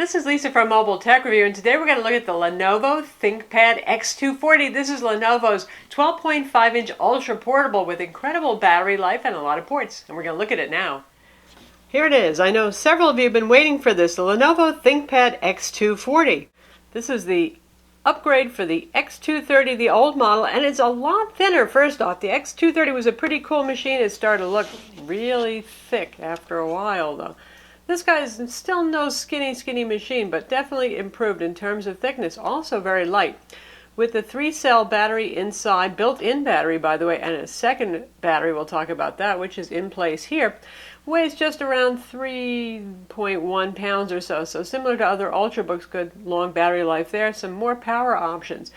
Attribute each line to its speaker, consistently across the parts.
Speaker 1: This is Lisa from Mobile Tech Review, and today we're going to look at the Lenovo ThinkPad X240. This is Lenovo's 12.5-inch ultra portable with incredible battery life and a lot of ports, and we're going to look at it now. Here it is. I know several of you have been waiting for this, the Lenovo ThinkPad X240. This is the upgrade for the X230, the old model, and it's a lot thinner. First off, the X230 was a pretty cool machine. It started to look really thick after a while, though. This guy is still no skinny machine, but definitely improved in terms of thickness. Also very light. With the 3-cell battery inside, built-in battery, by the way, and a second battery, we'll talk about that, which is in place here, weighs just around 3.1 pounds or so. So similar to other Ultrabooks, good long battery life there. Some more power options.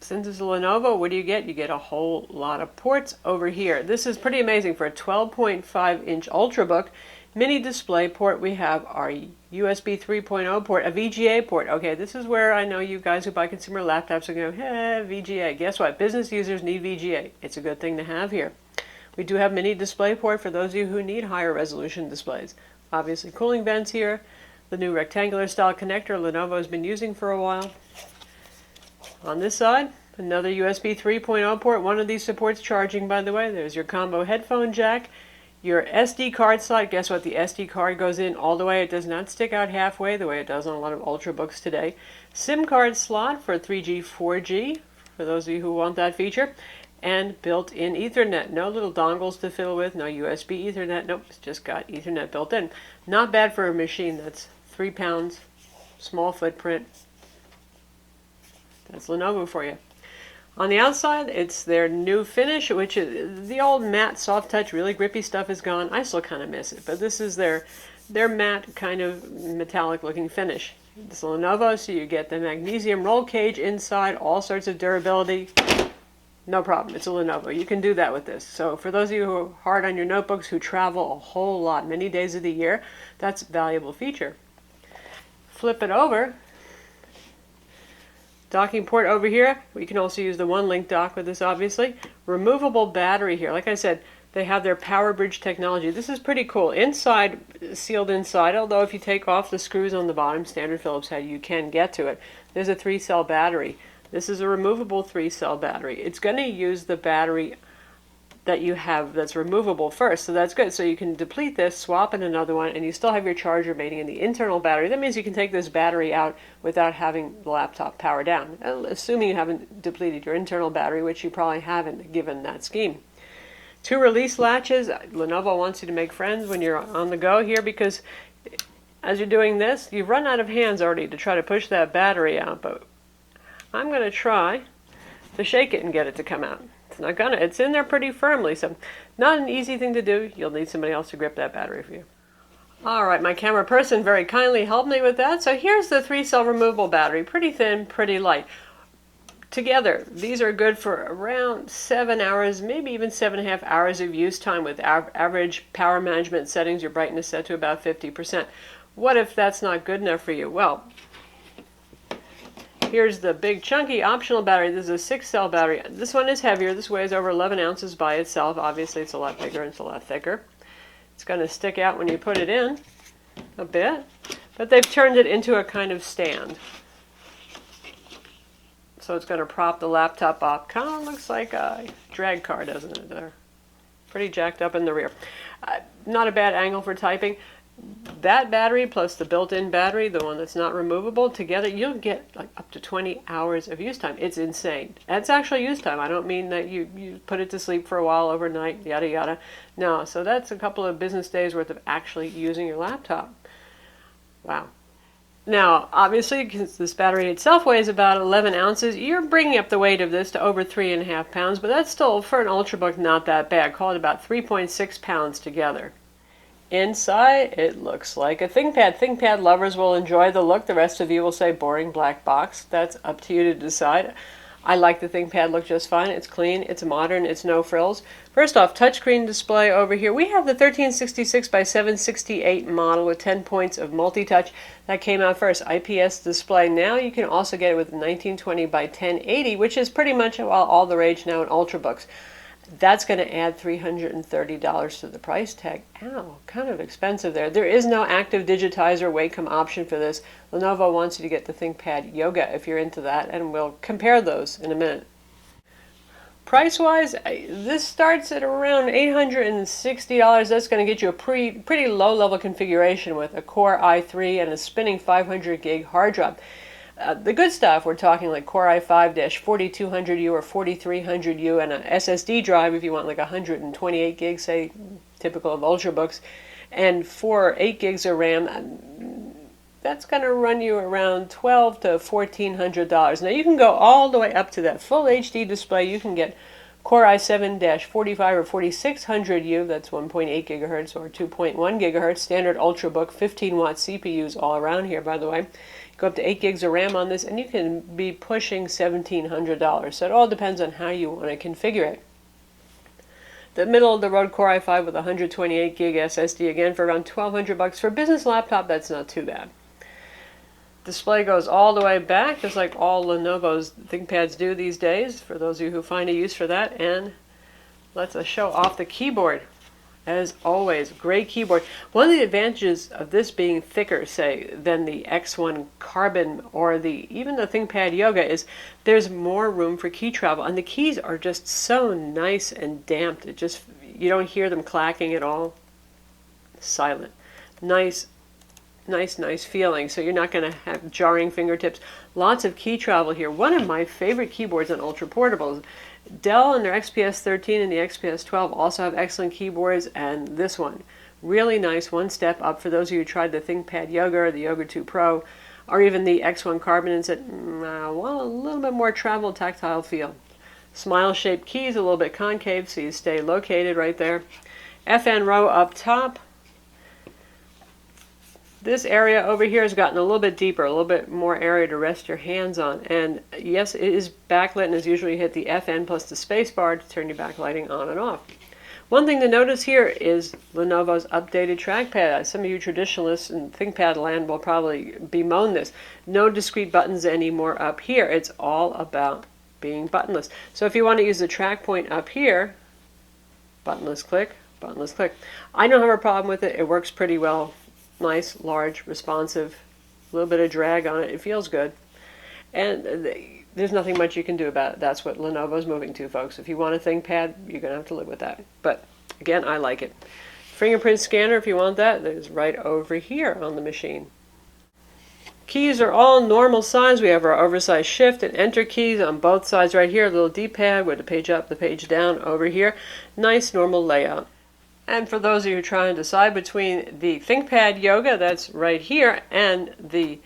Speaker 1: Since it's a Lenovo, what do you get? You get a whole lot of ports over here. This is pretty amazing for a 12.5-inch Ultrabook. Mini DisplayPort, we have our USB 3.0 port, a VGA port. Okay, this is where I know you guys who buy consumer laptops are going, hey, VGA. Guess what? Business users need VGA. It's a good thing to have here. We do have mini DisplayPort for those of you who need higher resolution displays. Obviously, cooling vents here. The new rectangular style connector Lenovo has been using for a while. On this side, another USB 3.0 port. One of these supports charging, by the way. There's your combo headphone jack. Your SD card slot, guess what? The SD card goes in all the way. It does not stick out halfway the way it does on a lot of Ultrabooks today. SIM card slot for 3G, 4G, for those of you who want that feature. And built-in Ethernet. No little dongles to fiddle with, no USB Ethernet. Nope, it's just got Ethernet built in. Not bad for a machine that's 3 pounds, small footprint. That's Lenovo for you. On the outside, it's their new finish, which is the old matte soft touch, really grippy stuff is gone. I still kind of miss it, but this is their matte kind of metallic looking finish. It's Lenovo, so you get the magnesium roll cage inside, all sorts of durability. No problem, it's a Lenovo. You can do that with this. So for those of you who are hard on your notebooks, who travel a whole lot, many days of the year, that's a valuable feature. Flip it over. Docking port over here. We can also use the one-link dock with this, obviously. Removable battery here. Like I said, they have their power bridge technology. This is pretty cool. Inside, sealed inside, although if you take off the screws on the bottom, standard Phillips head, you can get to it. There's a 3-cell battery. This is a removable 3-cell battery. It's going to use the battery that you have that's removable first, so that's good. So you can deplete this, swap in another one, and you still have your charger mating in the internal battery. That means you can take this battery out without having the laptop power down, assuming you haven't depleted your internal battery, which you probably haven't given that scheme. 2 release latches. Lenovo wants you to make friends when you're on the go here, because as you're doing this, you've run out of hands already to try to push that battery out, but I'm going to try to shake it and get it to come out. It's in there pretty firmly, so not an easy thing to do. You'll need somebody else to grip that battery for you. Alright, my camera person very kindly helped me with that. So here's the 3-cell removable battery. Pretty thin, pretty light. Together, these are good for around 7 hours, maybe even 7.5 hours of use time with average power management settings, your brightness set to about 50%. What if that's not good enough for you? Well, here's the big chunky optional battery. This is a 6-cell battery. This one is heavier. This weighs over 11 ounces by itself. Obviously, it's a lot bigger and it's a lot thicker. It's going to stick out when you put it in a bit, but they've turned it into a kind of stand. So it's going to prop the laptop up. Kind of looks like a drag car, doesn't it? They're pretty jacked up in the rear. Not a bad angle for typing. That battery plus the built-in battery, the one that's not removable, together you'll get like up to 20 hours of use time. It's insane. That's actually use time. I don't mean that you put it to sleep for a while overnight, yada yada. No, so that's a couple of business days worth of actually using your laptop. Wow. Now, obviously, because this battery itself weighs about 11 ounces, you're bringing up the weight of this to over 3.5 pounds, but that's still, for an Ultrabook, not that bad. Call it about 3.6 pounds together. Inside, it looks like a ThinkPad. ThinkPad lovers will enjoy the look. The rest of you will say boring black box. That's up to you to decide. I like the ThinkPad look just fine. It's clean, it's modern, it's no frills. First off, touchscreen display over here. We have the 1366 by 768 model with 10 points of multi-touch. That came out first, IPS display. Now you can also get it with 1920 by 1080, which is pretty much all the rage now in Ultrabooks. That's going to add $330 to the price tag. Ow, kind of expensive there. There is no active digitizer Wacom option for this. Lenovo wants you to get the ThinkPad Yoga if you're into that, and we'll compare those in a minute. Price-wise, this starts at around $860. That's going to get you a pretty low-level configuration with a Core i3 and a spinning 500 gig hard drive. The good stuff, we're talking like Core i5-4200U or 4300U and an SSD drive if you want like 128 gigs, say, typical of Ultrabooks, and 8 gigs of RAM. That's going to run you around $1,200 to $1,400. Now you can go all the way up to that full HD display. You can get Core i7-45 or 4600U, that's 1.8 gigahertz or 2.1 gigahertz, standard Ultrabook, 15-watt CPUs all around here, by the way. Go up to 8 gigs of RAM on this, and you can be pushing $1,700. So it all depends on how you want to configure it. The middle of the road Core i5 with 128 gig SSD, again for around $1,200. For a business laptop, that's not too bad. Display goes all the way back, just like all Lenovo's ThinkPads do these days, for those of you who find a use for that. And let's show off the keyboard. As always, great keyboard. One of the advantages of this being thicker, say, than the X1 Carbon or even the ThinkPad Yoga is there's more room for key travel, and the keys are just so nice and damped. You don't hear them clacking at all. Silent. Nice feeling. So you're not going to have jarring fingertips. Lots of key travel here. One of my favorite keyboards on Ultra Portables. Dell and their XPS 13 and the XPS 12 also have excellent keyboards, and this one, really nice, one step up for those of you who tried the ThinkPad Yoga or the Yoga 2 Pro, or even the X1 Carbon and said, well, a little bit more travel tactile feel. Smile-shaped keys, a little bit concave, so you stay located right there. FN row up top. This area over here has gotten a little bit deeper, a little bit more area to rest your hands on. And yes, it is backlit, and as usual, you hit the FN plus the space bar to turn your backlighting on and off. One thing to notice here is Lenovo's updated trackpad. Some of you traditionalists in ThinkPad land will probably bemoan this. No discrete buttons anymore up here. It's all about being buttonless. So if you want to use the track point up here, buttonless click, buttonless click. I don't have a problem with it. It works pretty well. Nice, large, responsive, a little bit of drag on it. It feels good. And there's nothing much you can do about it. That's what Lenovo's moving to, folks. If you want a ThinkPad, you're going to have to live with that. But again, I like it. Fingerprint scanner, if you want that, is right over here on the machine. Keys are all normal size. We have our oversized shift and enter keys on both sides right here. A little D-pad with the page up, the page down over here. Nice, normal layout. And for those of you trying to decide between the ThinkPad Yoga, that's right here, and the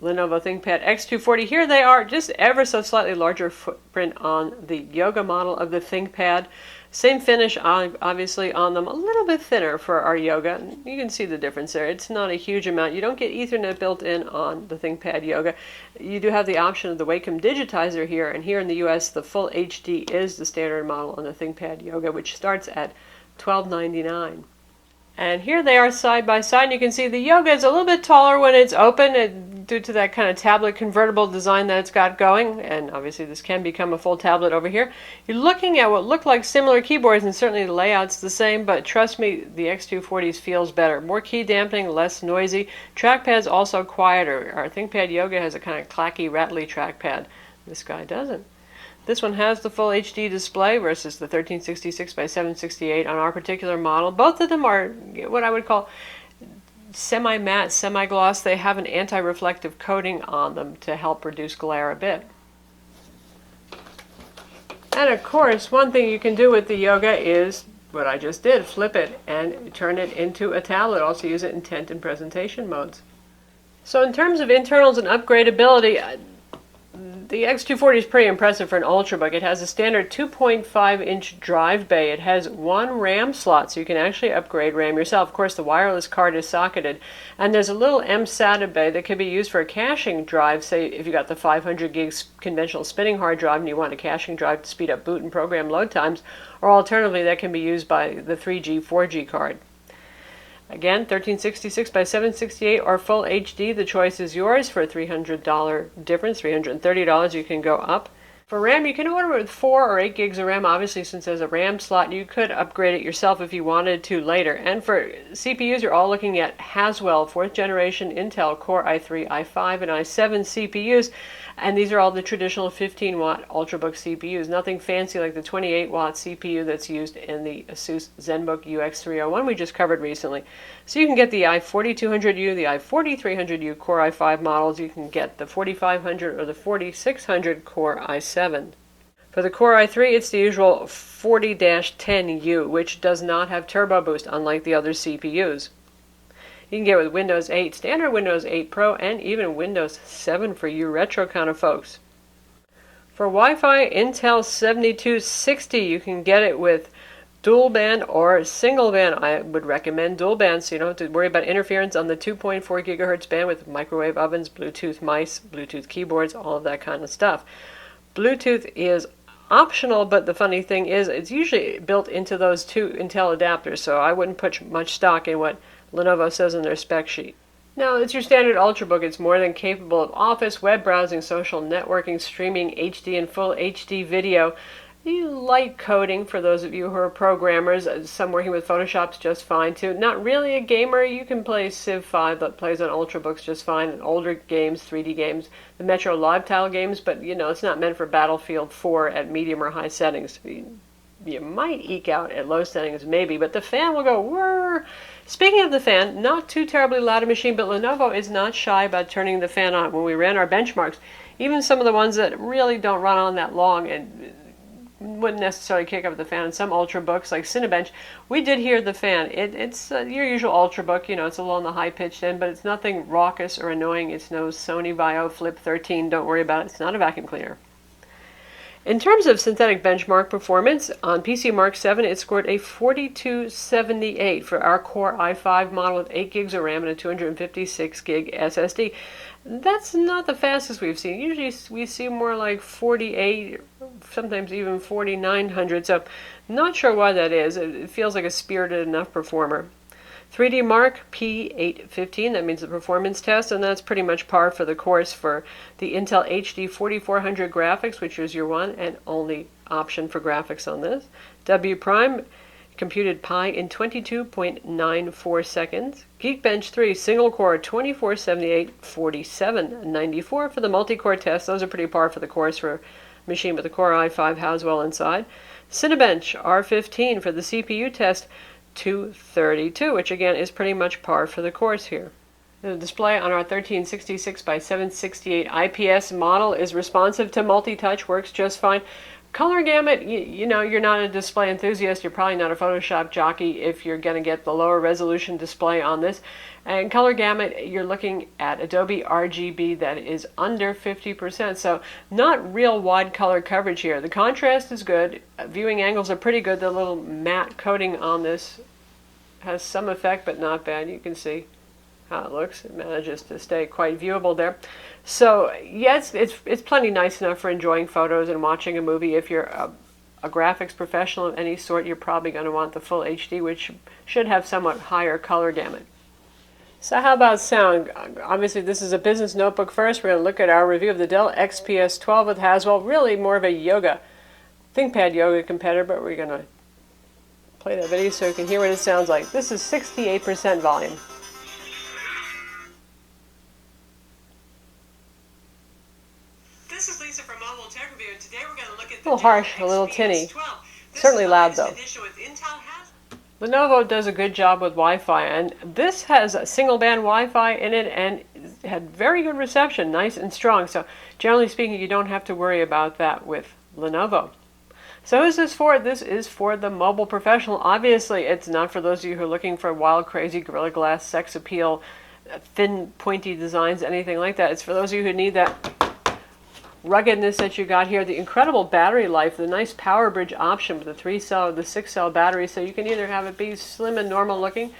Speaker 1: Lenovo ThinkPad X240, here they are, just ever so slightly larger footprint on the Yoga model of the ThinkPad. Same finish, obviously, on them, a little bit thinner for our Yoga. You can see the difference there. It's not a huge amount. You don't get Ethernet built in on the ThinkPad Yoga. You do have the option of the Wacom digitizer here, and here in the US, the full HD is the standard model on the ThinkPad Yoga, which starts at $12.99. And here they are side by side, and you can see the Yoga is a little bit taller when it's open due to that kind of tablet convertible design that it's got going, and obviously this can become a full tablet over here. You're looking at what look like similar keyboards, and certainly the layout's the same, but trust me, the X240s feels better. More key dampening, less noisy. Trackpad's also quieter. Our ThinkPad Yoga has a kind of clacky, rattly trackpad. This guy doesn't. This one has the full HD display versus the 1366 by 768 on our particular model. Both of them are what I would call semi-matte, semi-gloss. They have an anti-reflective coating on them to help reduce glare a bit. And of course, one thing you can do with the Yoga is what I just did, flip it and turn it into a tablet. Also use it in tent and presentation modes. So in terms of internals and upgradability, the X240 is pretty impressive for an Ultrabook. It has a standard 2.5-inch drive bay. It has one RAM slot, so you can actually upgrade RAM yourself. Of course, the wireless card is socketed. And there's a little mSATA bay that can be used for a caching drive. Say if you got the 500 gigs conventional spinning hard drive and you want a caching drive to speed up boot and program load times, or alternatively, that can be used by the 3G, 4G card. Again, 1366 by 768 or full HD, the choice is yours. For a $300 difference, $330, you can go up. For RAM, you can order it with 4 or 8 gigs of RAM. Obviously, since there's a RAM slot, you could upgrade it yourself if you wanted to later. And for CPUs, you're all looking at Haswell, 4th generation Intel Core i3, i5, and i7 CPUs. And these are all the traditional 15-watt Ultrabook CPUs. Nothing fancy like the 28-watt CPU that's used in the Asus ZenBook UX301 we just covered recently. So you can get the i4200U, the i4300U Core i5 models. You can get the 4500 or the 4600 Core i7. For the Core i3, it's the usual 40-10U, which does not have Turbo Boost, unlike the other CPUs. You can get it with Windows 8 Standard, Windows 8 Pro, and even Windows 7 for you retro kind of folks. For Wi-Fi, Intel 7260, you can get it with dual band or single band. I would recommend dual band so you don't have to worry about interference on the 2.4 gigahertz band with microwave ovens, Bluetooth mice, Bluetooth keyboards, all of that kind of stuff. Bluetooth is optional, but the funny thing is it's usually built into those two Intel adapters, so I wouldn't put much stock in what Lenovo says in their spec sheet. Now, it's your standard Ultrabook. It's more than capable of office, web browsing, social networking, streaming, HD and full HD video. Light coding for those of you who are programmers. Some working with Photoshop's just fine too. Not really a gamer. You can play Civ 5 that plays on Ultrabooks just fine, and older games, 3D games, the Metro Live Tile games, but it's not meant for Battlefield 4 at medium or high settings. You might eke out at low settings maybe, but the fan will go whirr. Speaking of the fan, not too terribly loud a machine, but Lenovo is not shy about turning the fan on. When we ran our benchmarks, even some of the ones that really don't run on that long and wouldn't necessarily kick up the fan, in some Ultrabooks like Cinebench, we did hear the fan. It's your usual Ultrabook, it's a little on the high-pitched end, but it's nothing raucous or annoying. It's no Sony Vaio Flip 13, don't worry about it. It's not a vacuum cleaner. In terms of synthetic benchmark performance, on PC Mark 7, it scored a 4278 for our Core i5 model with 8 gigs of RAM and a 256 gig SSD. That's not the fastest we've seen. Usually we see more like 48, sometimes even 4900, so not sure why that is. It feels like a spirited enough performer. 3D Mark P815, that means the performance test, and that's pretty much par for the course for the Intel HD 4400 graphics, which is your one and only option for graphics on this. W Prime computed Pi in 22.94 seconds. Geekbench 3 single core 2478 4794 for the multi-core test. Those are pretty par for the course for a machine with the Core i5 Haswell inside. Cinebench R15 for the CPU test 232, which again is pretty much par for the course here. The display on our 1366 by 768 IPS model is responsive to multi-touch, works just fine. Color gamut, you're not a display enthusiast, you're probably not a Photoshop jockey if you're going to get the lower resolution display on this. And color gamut, you're looking at Adobe RGB that is under 50%, so not real wide color coverage here. The contrast is good, viewing angles are pretty good. The little matte coating on this has some effect, but not bad. You can see how it looks. It manages to stay quite viewable there. So yes, it's plenty nice enough for enjoying photos and watching a movie. If you're a graphics professional of any sort, you're probably going to want the full HD, which should have somewhat higher color gamut. So how about sound? Obviously this is a business notebook first. We're going to look at our review of the Dell XPS 12 with Haswell. Really more of a ThinkPad yoga competitor, but we're going to play that video so you can hear what it sounds like. This is 68% volume.
Speaker 2: This is Lisa from Mobile Tech Review, and today we're going to look at
Speaker 1: a little harsh, a little tinny. Certainly loud though. Lenovo does a good job with Wi-Fi, and this has a single band Wi-Fi in it and had very good reception, nice and strong. So generally speaking, you don't have to worry about that with Lenovo. So who's this for? This is for the mobile professional. Obviously, it's not for those of you who are looking for wild, crazy, Gorilla Glass, sex appeal, thin, pointy designs, anything like that. It's for those of you who need that ruggedness that you got here, the incredible battery life, the nice power bridge option with the 3-cell or the 6-cell battery, so you can either have it be slim and normal looking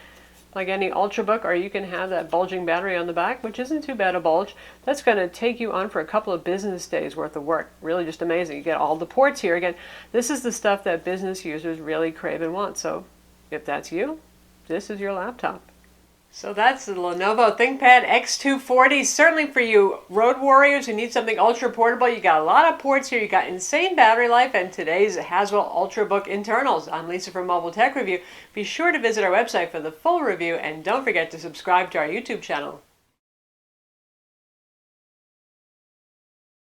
Speaker 1: like any Ultrabook, or you can have that bulging battery on the back, which isn't too bad a bulge. That's going to take you on for a couple of business days worth of work. Really just amazing. You get all the ports here. Again, this is the stuff that business users really crave and want, so if that's you, this is your laptop. So that's the Lenovo ThinkPad X240. Certainly for you road warriors who need something ultra portable, you got a lot of ports here. You got insane battery life and today's Haswell Ultrabook internals. I'm Lisa from Mobile Tech Review. Be sure to visit our website for the full review and don't forget to subscribe to our YouTube channel.